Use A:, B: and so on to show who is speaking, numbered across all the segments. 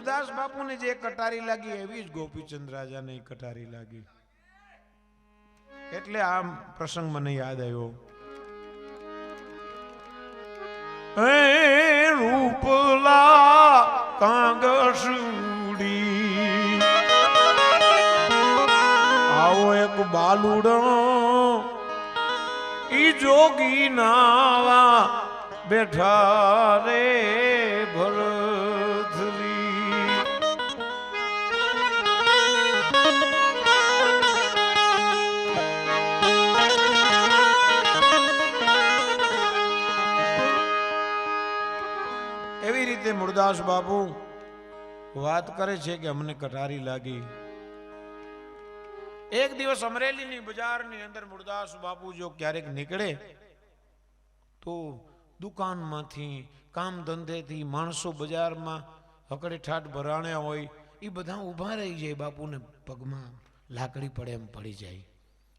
A: મૂળદાસ બાપુને જે કટારી લાગી એવી જ ગોપીચંદ રાજાને કટારી લાગી. એટલે આ પ્રસંગ મને યાદ આવ્યો. હે રૂપલા કાંગસુડી આવો એક બાલુડો ઈ જોગી નાવા બેઠા રે ભરતરી. એવી રીતે મૂળદાસ બાપુ વાત કરે છે કે અમને કટારી લાગી. એક દિવસ અમરેલીની બજારની અંદર મૂળદાસ બાપુ જો ક્યારેક નીકળે તો દુકાનમાંથી કામ ધંધેથી માણસો બજારમાં હકડે ઠાઠ ભરાણ્યા હોય એ બધા ઊભા રહી જાય. બાપુને પગમાં લાકડી પડે એમ પડી જાય.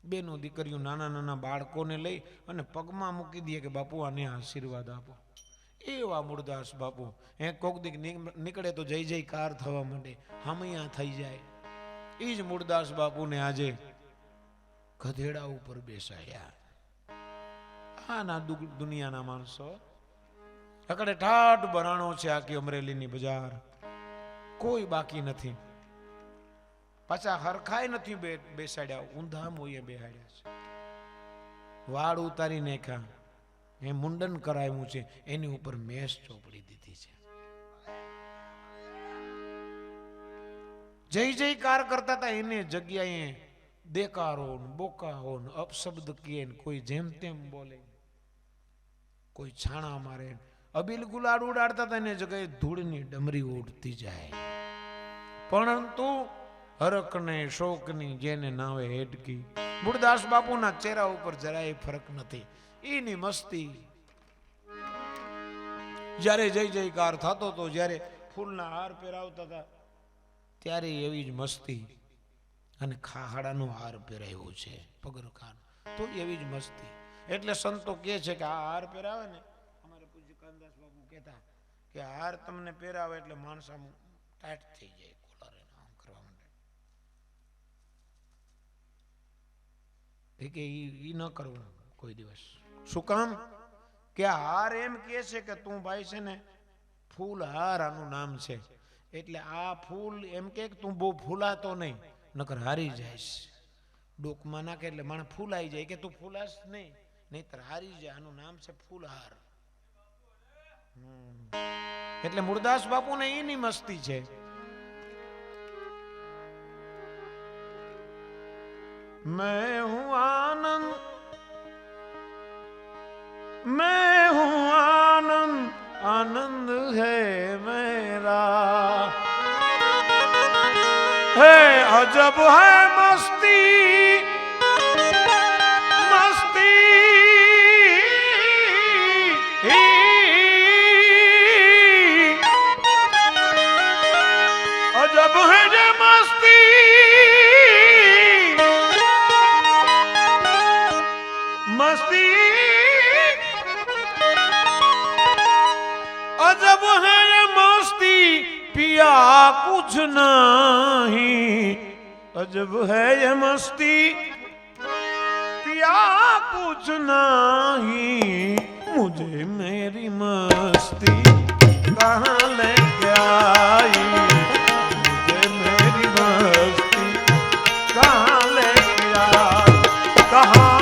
A: બેનો દીકરીઓ નાના નાના બાળકોને લઈ અને પગમાં મૂકી દે કે બાપુ આને આશીર્વાદ આપો. એવા મૂળદાસ બાપુ કોક દીક નીકળે તો જય જયકાર થવા માંડે, હમૈયા થઈ જાય. એ જ મૂળદાસ બાપુને આજે ગધેડા ઉપર બેસાડ્યા. આના દુનિયાના માણસો અકડે ઠાઠ બરાણો છે આખી અમરેલીની બજાર, કોઈ બાકી નથી. પાછા હરખાય નથી બેસાડ્યા, ઊંધા મોયે બેહાડ્યા છે. વાળ ઉતારી નાખ્યા, એ મુંડન કરાવ્યું છે, એની ઉપર મેસ ચોપડી દીધી છે. જય જયકાર કરતા હતા એને જગ્યાએ દેકારો બોકારો અપશબ્દ કહે, કોઈ જેમ તેમ બોલે, કોઈ છાણા મારે, અબીલ ગુલાડ ઉડાડતા હતા એને જગ્યાએ ધૂળની ડમરી ઉડતી જાય. પરંતુ હરકને શોકની જેને નાવે હેડકી. મૂળદાસ બાપુના ચહેરા ઉપર જરાય ફરક નથી. એની મસ્તી જ્યારે જય જયકાર થતો હતો, જ્યારે ફૂલના હાર પહેરાવતા હતા ત્યારે એવી જ મસ્તી. અને ખાહડાનો હાર પહેરાવ્યો છે પગરખાનો, તો એવી જ મસ્તી. એટલે સંતો કહે છે કે આ હાર પહેરાવે ને, અમારે પૂજ્ય કાનદાસ બાપુ કહેતા કે હાર તમને પહેરાવે એટલે માણસ આમ ટાઈટ થઈ જાય, કોલર આમ કરવા માંડે. કે ઈ ન કરવું કોઈ દિવસ. શું કામ? કે હાર એમ કહે છે કે તું ભાઈ છે ને ફૂલ હાર આનું નામ છે, એટલે આ ફૂલ એમ કે તું બહુ ફૂલાતો નહીં, નકર હારી જાયશ. ડોકમાં નાખે એટલે માણસ ફૂલાઈ જાય, કે તું ફૂલાશ નહીં, નહીતર હારી જાય. આનું નામ છે ફૂલહાર. એટલે મૂળદાસ બાપુને એની મસ્તી છે. मैं हूं आनंद, मैं हूं आनंद, आनंद है मेरा, है अजब है मस्ती, मस्ती अजब है जे मस्ती, मस्ती अजब है ये मस्ती, पिया कुछ नहीं, अजब है ये मस्ती, पिया कुछ नहीं, मुझे मेरी मस्ती कहाँ लेके आई, मुझे मेरी मस्ती कहाँ लेके आई, कहाँ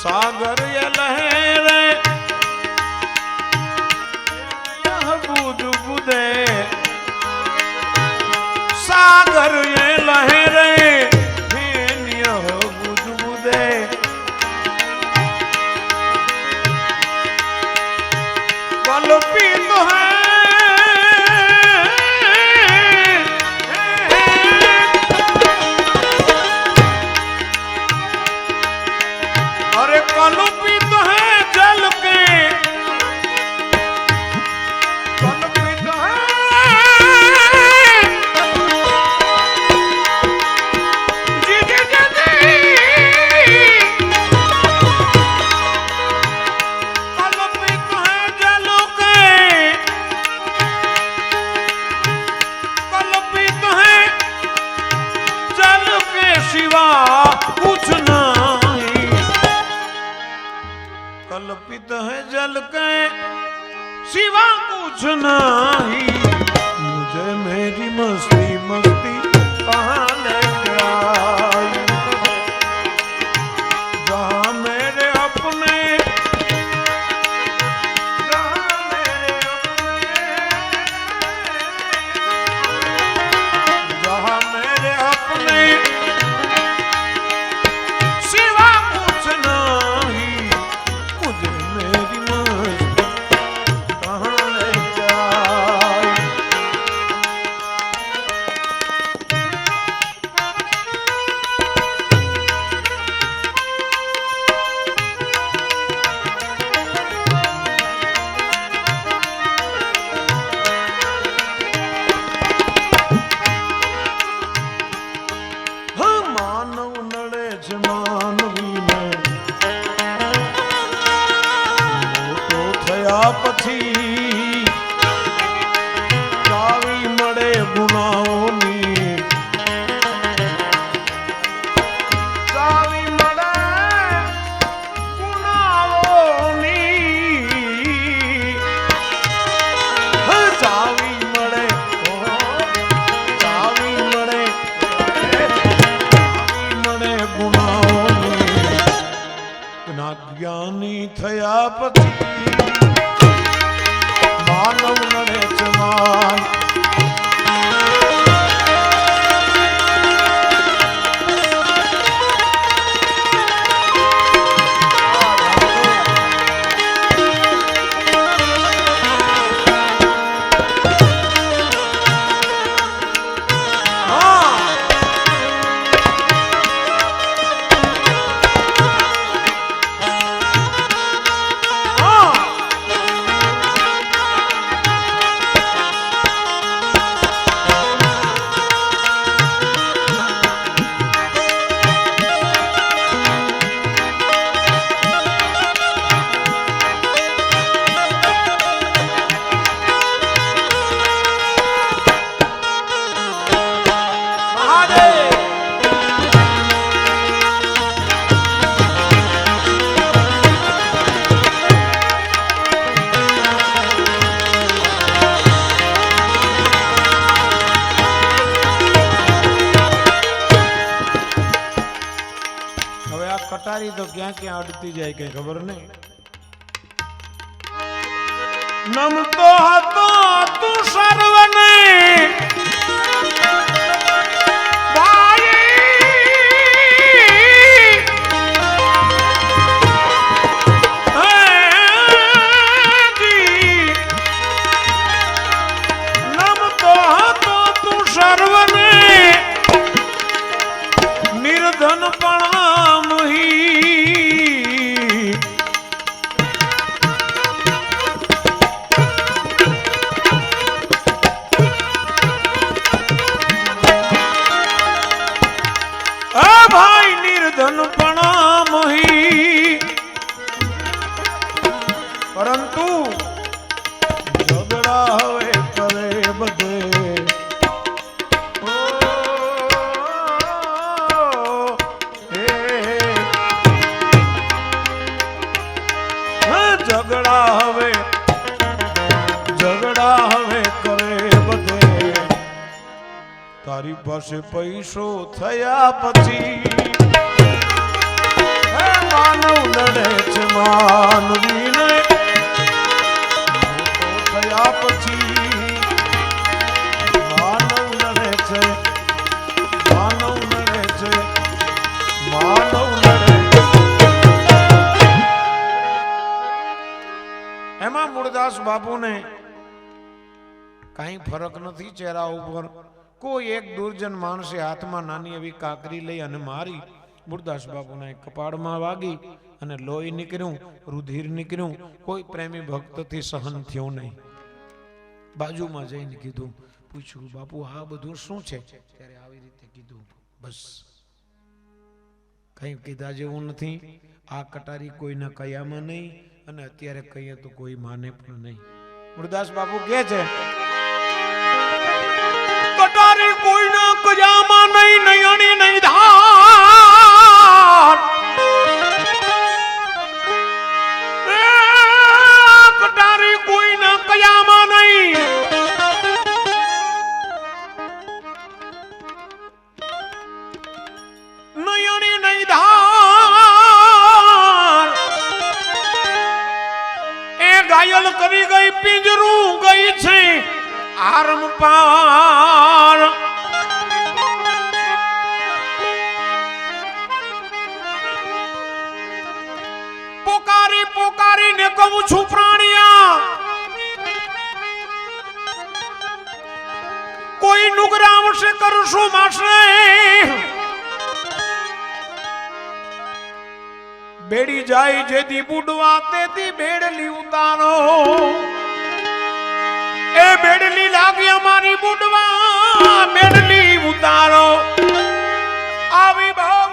A: सागर ये लहरे यह बुध बुदे सागर ये लहरे यह बुध बुदे कल्पित है कल्पित है जल के कल्पित है जी जी जी कल्पित है जल के कल्पित है जल के सिवा कुछ नहीं कल्पित है जल के सिवा कुछ नहीं मुझे मेरी मस्ती मस्ती कहाँ लेके आई जहाँ मेरे अपने जहाँ मेरे अपने सिवा कुछ नहीं मुझे मेरी मस्ती कहाँ लेके आई हाँ मानव नड़े છે માનવીને મોટો થયા પછી ચાવી મળે ગુનાઓની ચાવી મળે ગુનાઓની હા ચાવી મળે ચાવી મળે મળે ગુનાઓની જ્ઞાની થયા પછી માનવ નડે છે માન કટારી તો ક્યાં ક્યાં અડતી જાય કઈ ખબર નહીં નમતો હતો તું સર્વને નમતો હતો તું સર્વને નિર્ધન પણ ભાઈ નિર્ધન પણ મહી પરંતુ ઝઘડા હવે કરે બધે ઝઘડા હવે કરે બધે તારી પાસે પૈસો થયા પછી માનવ લડે માનવીને થયા પછી માનવ નડે છે, માનવ નડે છે, માનવ નડે. એમાં મૂળદાસ બાપુને કાંઈ ફરક નથી ચહેરા ઉપર. કોઈ એક દુર્જન માણસે હાથમાં નાની એવી કાકરી લઈ અને મારી મૂળદાસ બાપુના કપાળમાં વાગી અને લોહી નીકળ્યું, રુધિર નીકળ્યું. કોઈ પ્રેમી ભક્તથી સહન થયો નહીં. બાજુમાં જઈને કીધું, પૂછ્યું બાપુ આ બધું શું છે? ત્યારે આવી રીતે કીધું, બસ કઈ કીધા જેવું નથી. આ કટારી કોઈના કયામાં નહીં અને અત્યારે કહીએ તો કોઈ માને પણ નહીં. મૂળદાસ બાપુ કહે છે, કટારી કોઈના કયામાં નહીં, નયણી નહીં ધાર. કટારી કોઈના કયામાં નહીં, નયણી નહીં ધાર. એ ઘાયલ કરી ગઈ, પિંજરું ગઈ છે આરમ પાર. પોકારી પોકારીને કહું છું પ્રાણિયા, કોઈ નુગરાવશે કરશું માશે. બેડી જાય જેથી બુડવા તેથી બેડલી ઉતારો. એ બેડલી લાગી અમારી બુડવા, બેડલી ઉતારો. આવી ભાવ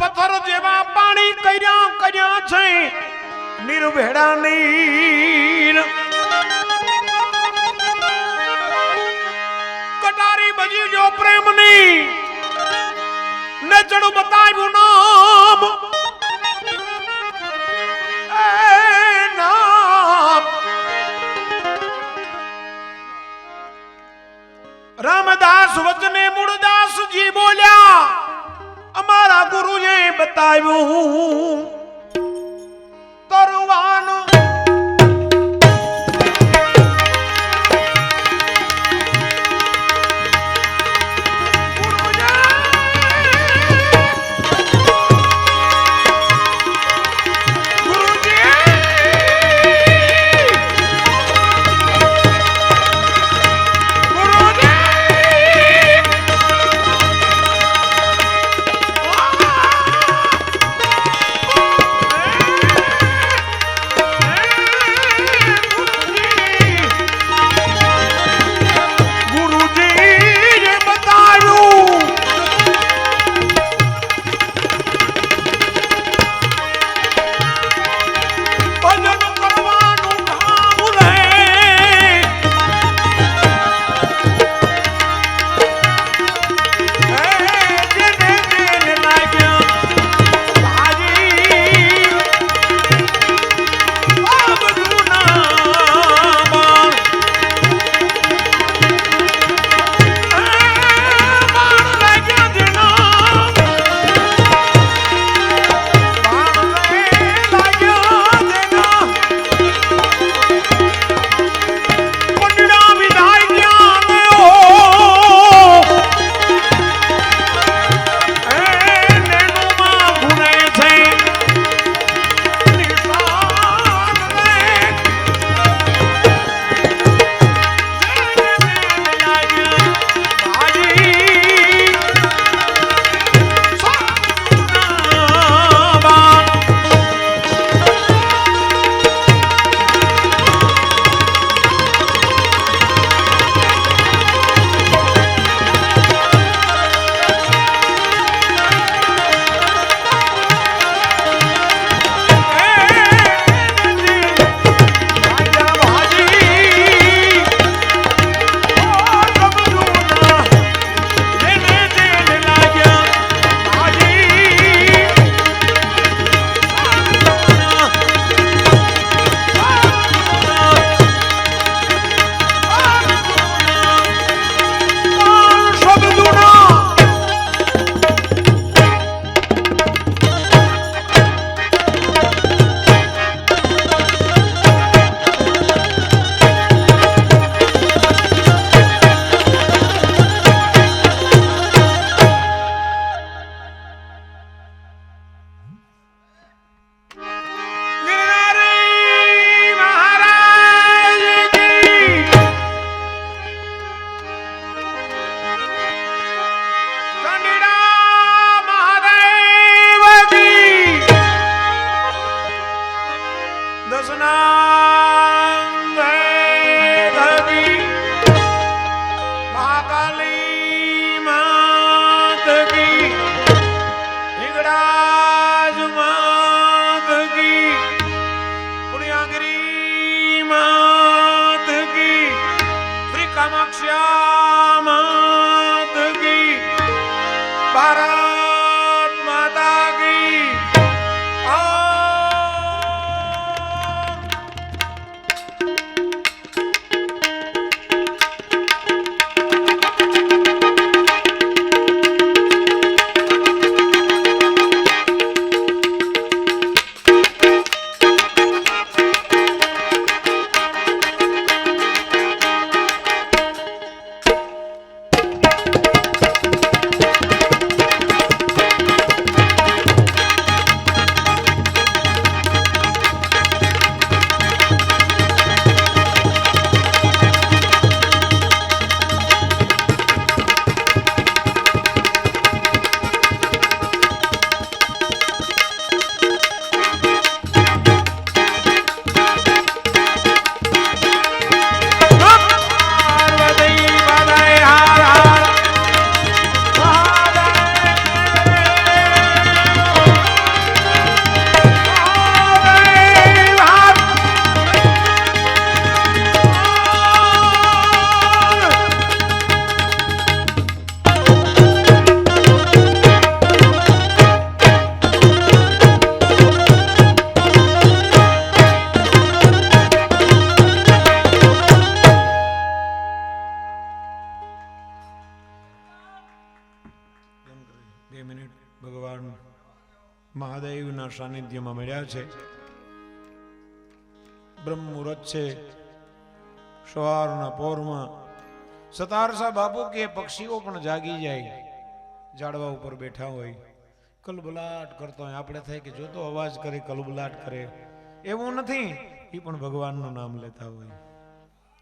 A: પથ્થર જેવા પાણી કર્યા કર્યા છે નિર્ભેડા નીર. કટારી બજી જો પ્રેમની નેચડું બતાવ્યું નામ. રામદાસ વચને મૂળદાસજી બોલ્યા, અમારા ગુરુએ બતાવ્યું તરવાનું દસનામ ધગી મહાકાલી માત કી હિંગળાજ માત કી પુણ્યાગરી માત કી શ્રી કામાક્ષા માત કી ભારત માતા કી ભગવાન મહાદેવના સાનિધ્યમાં મળ્યા છે. બ્રહ્મ મુહૂર્ત છે, સવારના પોરમાં સતારસા બાપુ કે પક્ષીઓ પણ જાગી જાય, ઝાડવા ઉપર બેઠા હોય, કલબલાટ કરતો હોય. આપણે થાય કે જોતો અવાજ કરે, કલબલાટ કરે, એવું નથી. એ પણ ભગવાનનું નામ લેતા હોય.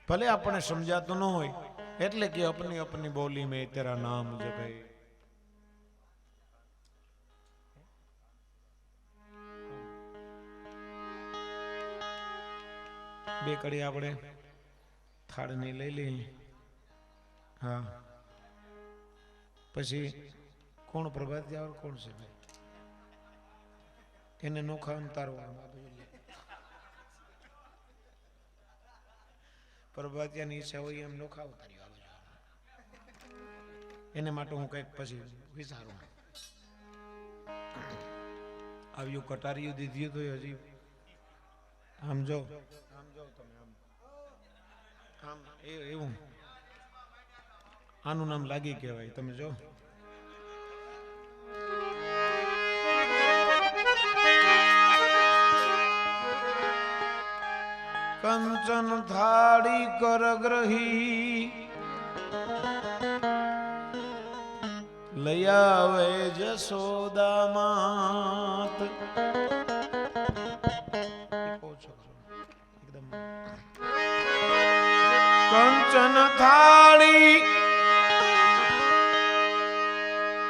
A: ભલે આપણને સમજાતું ન હોય, એટલે કે અપની અપની બોલી મેં તેરા નામ જપે. બે કડી આપણે થાળની લઈ લઈએ. હા, પછી કોણ પ્રભાત કોણ છે ભાઈ? એને નો ખાવાનું તારવા પ્રભાતિયાની ઈચ્છા હોય એમ નો ખાવ તારી એને માટે હું કઈક પછી વિચારું. આવ્યું કટારીયું દીધું તો હજી આમ જો તમે આમ એવું આનું નામ લાગી કહેવાય. તમે જો કંચન થાળી કરગ્રહી લઈ આવે જશોદા માત. કંચન થાળી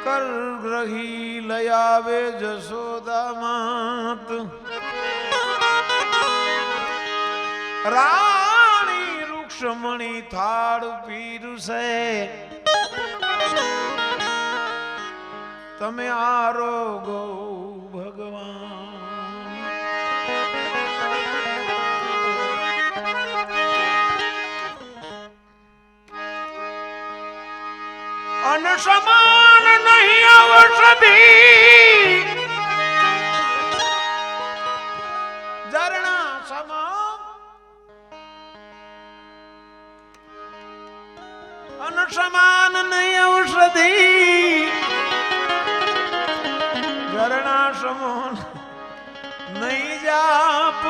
A: કરગ્રહી લઈ આવે જશોદા માત. રાણી રૂક્ષમણી થાળ પીરસે, તમે આરોગો ભગવાન. અન સમાન નહીં ઔષધિ, ઝરણા સમાન. અન સમાન નહીં ઔષધિ, ઝરણા સમાન નહીં જાપ.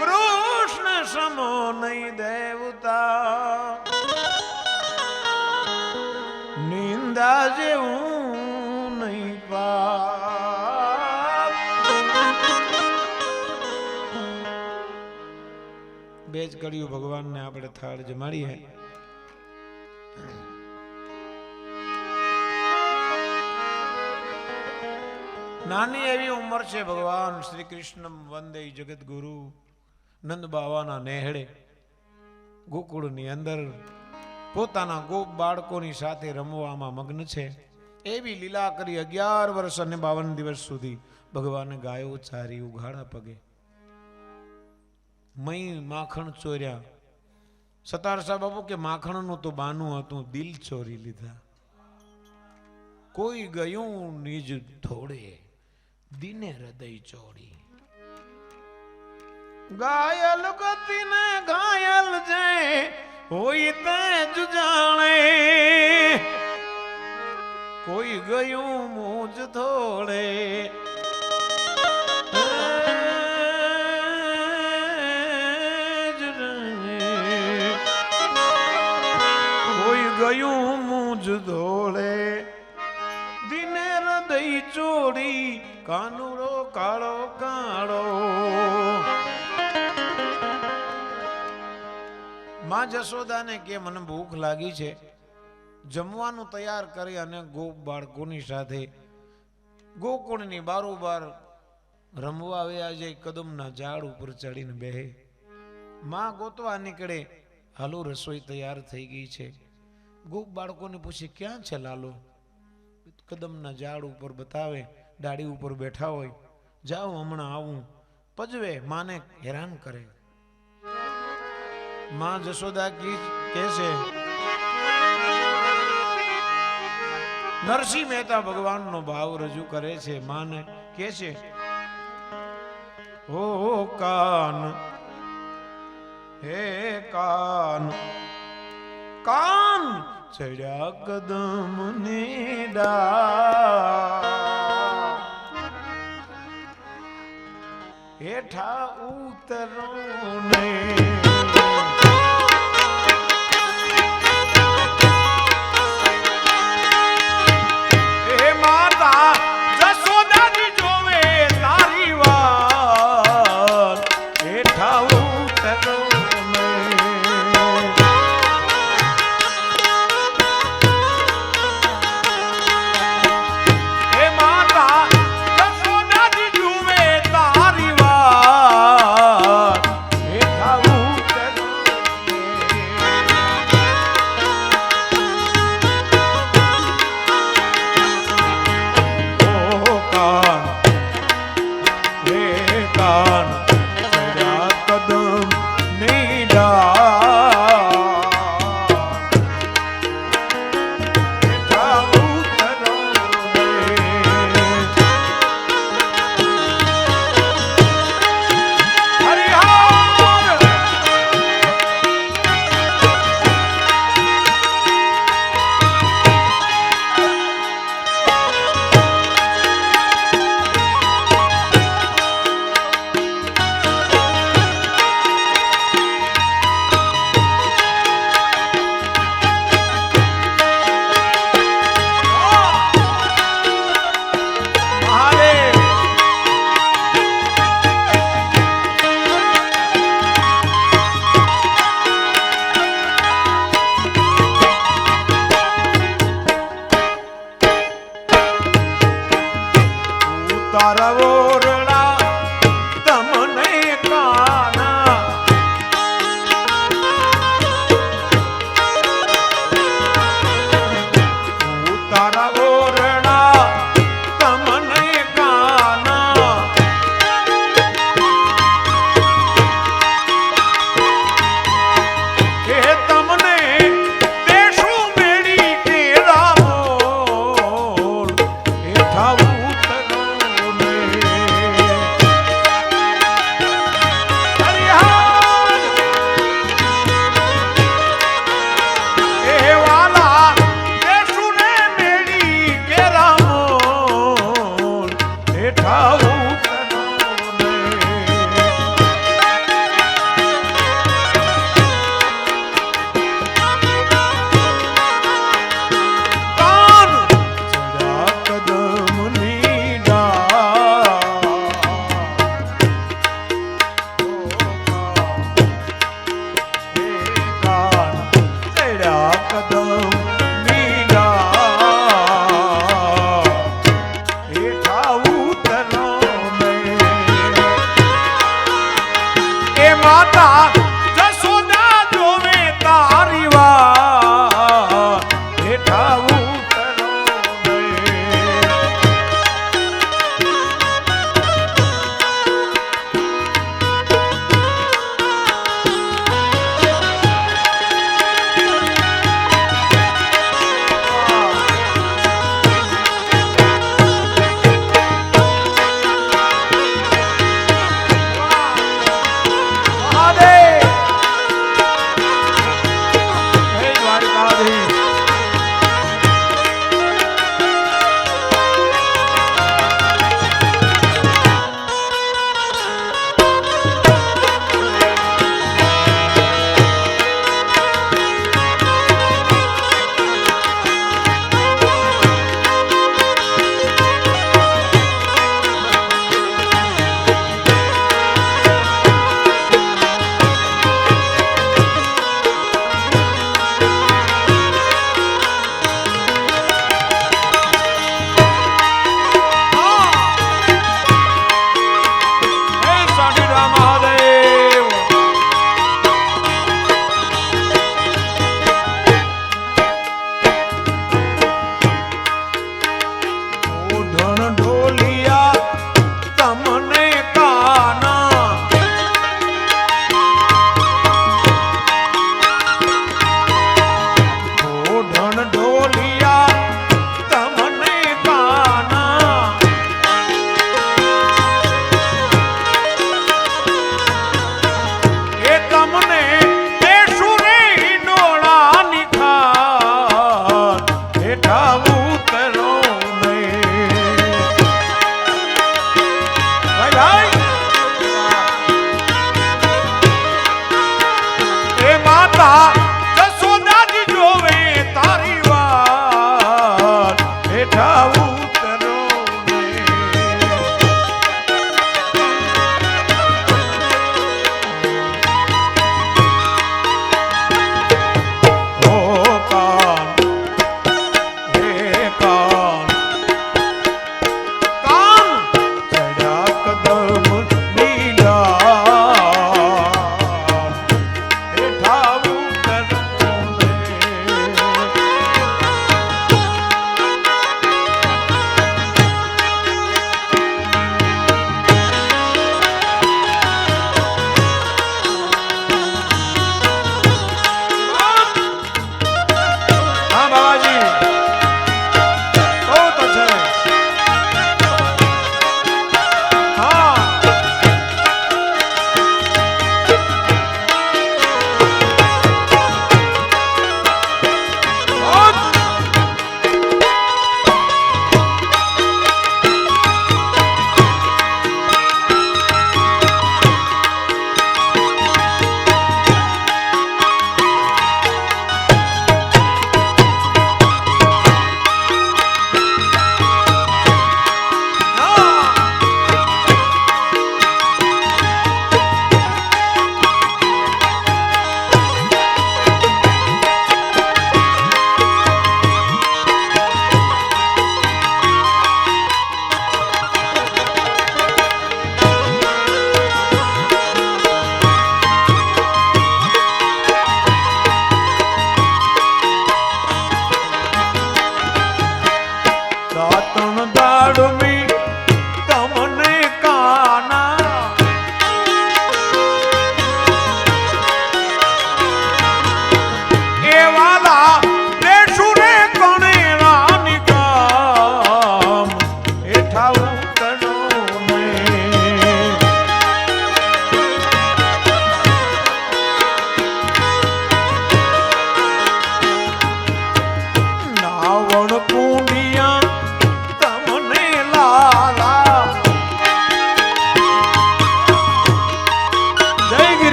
A: કૃષ્ણ સમો નહીં દેવતા, નિંદા જેવું નહીં પાપ. બે જ કડીઓ ભગવાનને આપણે થાળ જમાડીએ. નાની એવી ઉંમર છે ભગવાન શ્રી કૃષ્ણ વંદે જગત ગુરુ નંદ બાવાના નેહડે ગોકુળની અંદર પોતાના ગોપ બાળકોની સાથે રમવામાં મગ્ન છે. એવી લીલા કરી 11 વર્ષ અને 52 દિવસ સુધી ભગવાને ગાયો ચારી ઉઘાડા પગે. મય માખણ ચોર્યા. સતાર સાહેબ બાપુ કે માખણનું તો બાનું હતું, દિલ ચોરી લીધા. કોઈ ગયું નિજ થોડે દિને હૃદય ચોરી. ઘાયલ ગતિને ઘાયલ જાય હોય તે જ જાણે. કોઈ ગયું મુજ થોડે કોઈ ગયું મુજ ધોળે દિને હૃદય ચોરી. કાનુડો કાળો કાળો. માં જશોદાને કે મને ભૂખ લાગી છે, જમવાનું તૈયાર કરી અને ગોપ બાળકોની સાથે ગોકુળની બારોબાર રમવા આવ્યા જાય. કદમના ઝાડ ઉપર ચડીને બેહે. માં ગોતવા નીકળે, હાલો રસોઈ તૈયાર થઈ ગઈ છે. ગોપ બાળકોને પૂછે ક્યાં છે લાલો? કદમના ઝાડ ઉપર બતાવે, ડાળી ઉપર બેઠા હોય. જાઓ હમણાં આવું. પજવે માને હેરાન કરે. માં જશોદા કે છે નરસિંહ મહેતા ભગવાનનો ભાવ રજૂ કરે છે. માને કે છે ઓ કાન હે કાન કાન ચડ્યા કદમ ને ડાળ હેઠા ઉતરો ને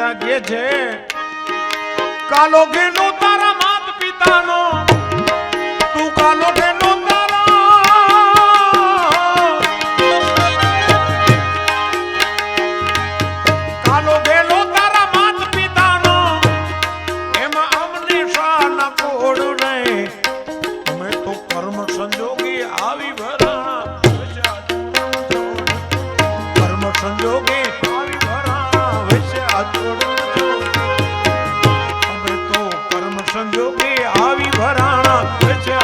A: રાજા કે છે કાલો ઘેનો તારા માત પિતાનો તું કાલો ઘેનો કાલો ઘેલો તારા માત પિતાનો એમાં અમને શાના કોડ નહીં અમે તો કર્મ સંજોગી આવી ભરાણા કર્મ સંજોગી આવી ભરાણા વૈસે અમે તો કર્મ સંજોગી આવી ભરાણા વૈસે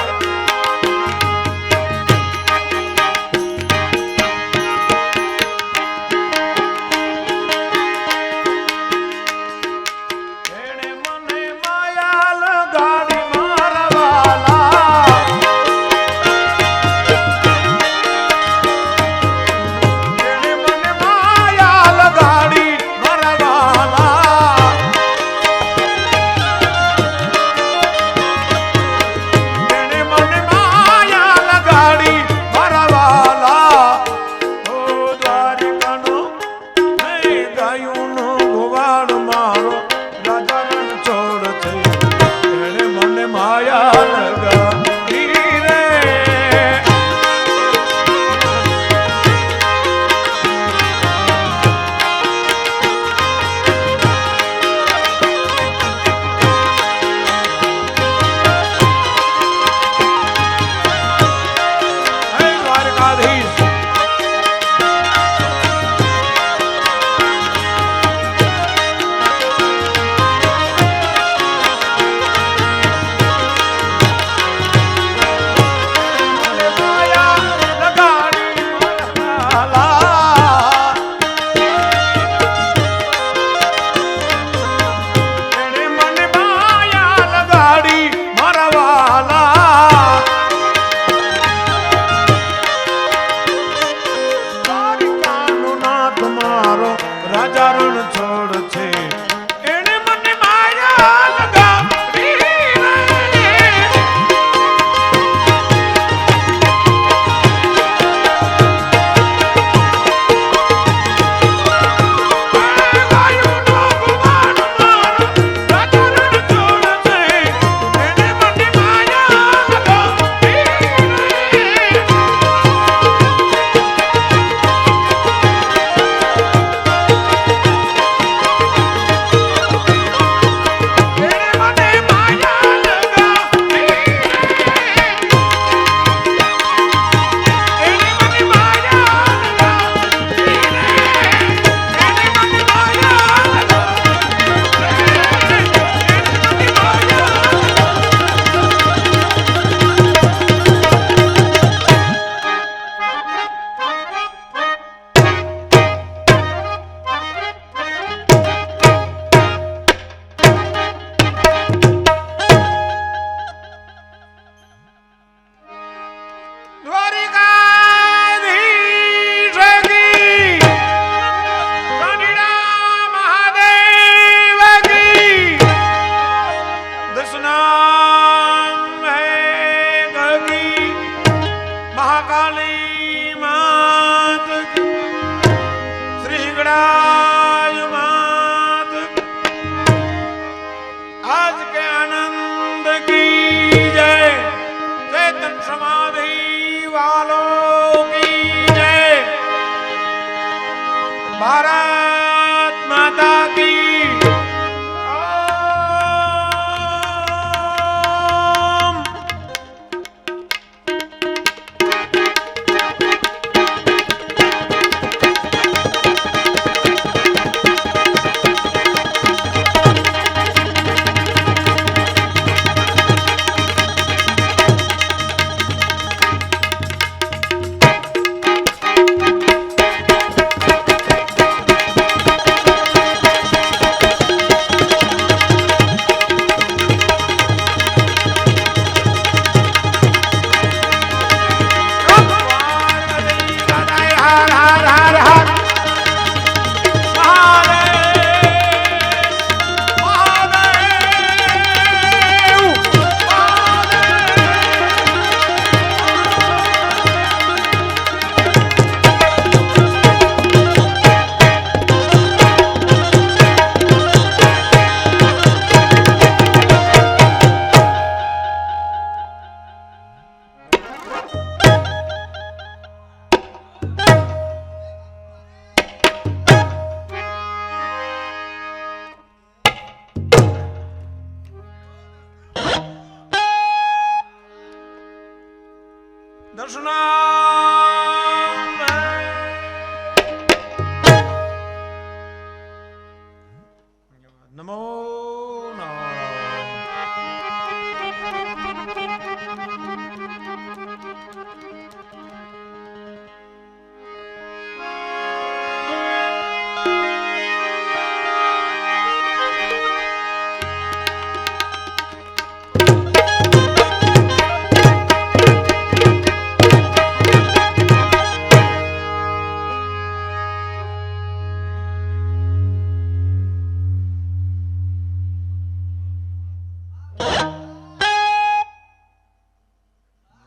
B: भारत